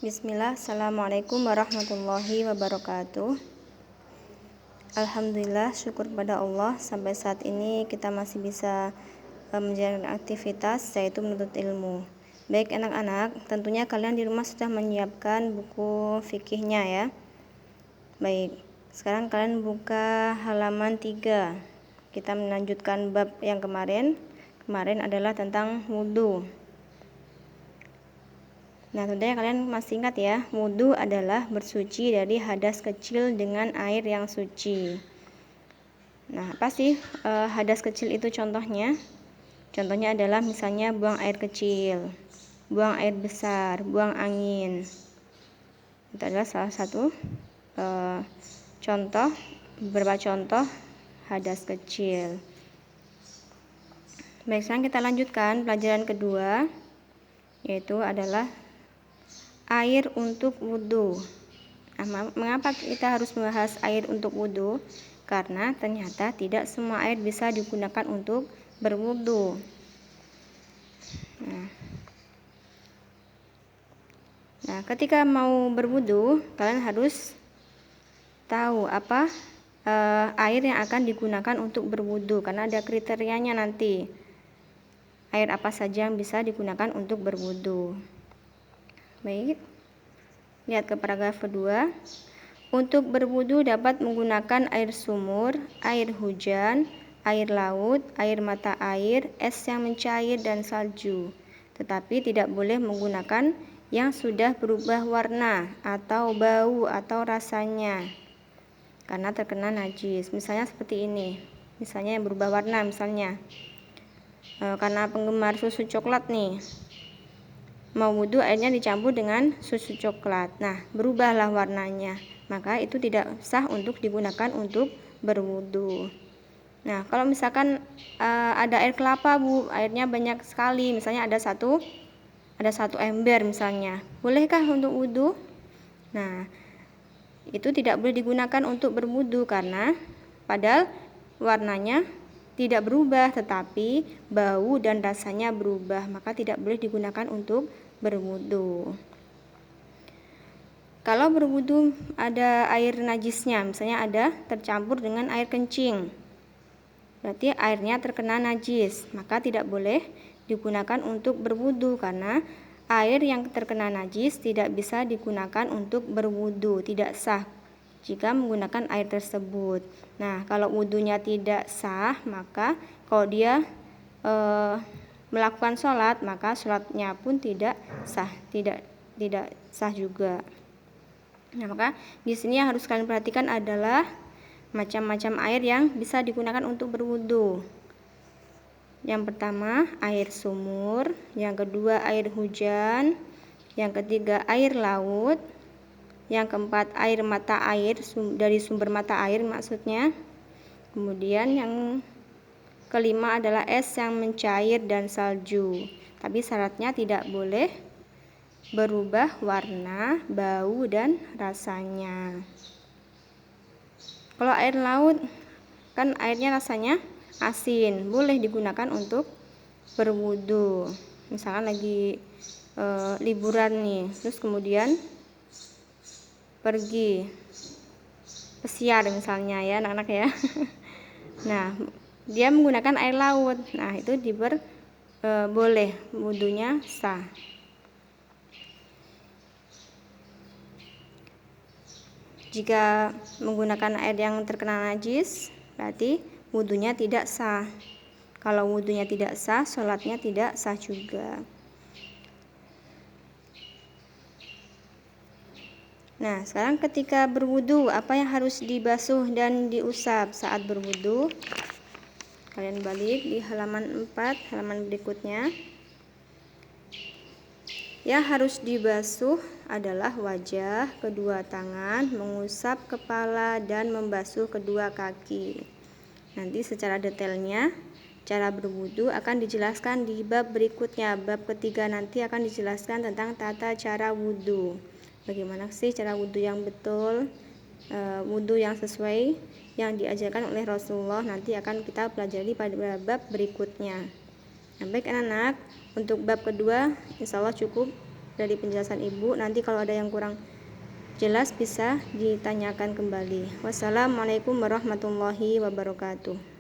Bismillah, Assalamualaikum warahmatullahi wabarakatuh. Alhamdulillah, syukur kepada Allah, sampai saat ini kita masih bisa menjalankan aktivitas, yaitu menuntut ilmu. Baik anak-anak, tentunya kalian di rumah sudah menyiapkan buku fikihnya ya. Baik, sekarang kalian buka halaman 3. Kita melanjutkan bab yang kemarin adalah tentang wudhu. Nah, tentunya kalian masih ingat ya, wudhu adalah bersuci dari hadas kecil dengan air yang suci. Nah, apa sih hadas kecil itu contohnya? Contohnya adalah misalnya buang air kecil, buang air besar, buang angin. Itu adalah salah satu beberapa contoh hadas kecil. Baik, sekarang kita lanjutkan pelajaran kedua, yaitu adalah air untuk wudhu. Nah, mengapa kita harus membahas air untuk wudhu? Karena ternyata tidak semua air bisa digunakan untuk berwudhu. Nah, ketika mau berwudhu, kalian harus tahu apa air yang akan digunakan untuk berwudhu, karena ada kriterianya nanti. Air apa saja yang bisa digunakan untuk berwudhu. Baik, lihat ke paragraf kedua. Untuk berwudhu dapat menggunakan air sumur, air hujan, air laut, air mata air, es yang mencair, dan salju. Tetapi tidak boleh menggunakan yang sudah berubah warna atau bau atau rasanya, karena terkena najis. Misalnya seperti ini, misalnya yang berubah warna, misalnya karena penggemar susu coklat nih, mau wudhu airnya dicampur dengan susu coklat. Nah, berubahlah warnanya, maka itu tidak sah untuk digunakan untuk berwudhu. Nah, kalau misalkan ada air kelapa, Bu, airnya banyak sekali, misalnya ada satu ember misalnya, bolehkah untuk wudhu? Nah, itu tidak boleh digunakan untuk berwudhu karena padahal warnanya tidak berubah, tetapi bau dan rasanya berubah, maka tidak boleh digunakan untuk berwudhu. Kalau berwudhu ada air najisnya, misalnya ada tercampur dengan air kencing, berarti airnya terkena najis, maka tidak boleh digunakan untuk berwudhu karena air yang terkena najis tidak bisa digunakan untuk berwudhu, tidak sah jika menggunakan air tersebut. Nah, kalau wudhunya tidak sah, maka kalau dia melakukan sholat, maka sholatnya pun tidak sah juga. Nah, maka di sini yang harus kalian perhatikan adalah macam-macam air yang bisa digunakan untuk berwudhu. Yang pertama air sumur, yang kedua air hujan, yang ketiga air laut, yang keempat air mata air, dari sumber mata air maksudnya. Kemudian yang kelima adalah es yang mencair dan salju. Tapi syaratnya tidak boleh berubah warna, bau, dan rasanya. Kalau air laut kan airnya rasanya asin, boleh digunakan untuk berwudhu. Misalkan lagi liburan nih, terus kemudian pergi pesiar misalnya ya anak-anak ya. Nah, dia menggunakan air laut. Nah, itu boleh, wudhunya sah. Jika menggunakan air yang terkena najis, berarti wudhunya tidak sah. Kalau wudhunya tidak sah, sholatnya tidak sah juga. Nah, sekarang ketika berwudhu, apa yang harus dibasuh dan diusap saat berwudhu? Kalian balik di halaman 4, halaman berikutnya. Yang harus dibasuh adalah wajah, kedua tangan, mengusap kepala, dan membasuh kedua kaki. Nanti secara detailnya cara berwudhu akan dijelaskan di bab berikutnya. Bab ketiga nanti akan dijelaskan tentang tata cara wudhu. Bagaimana sih cara wudhu yang betul, wudhu yang sesuai yang diajarkan oleh Rasulullah, nanti akan kita pelajari pada bab berikutnya. Nah, baik anak-anak, untuk bab kedua insya Allah cukup dari penjelasan Ibu. Nanti kalau ada yang kurang jelas bisa ditanyakan kembali. Wassalamualaikum warahmatullahi wabarakatuh.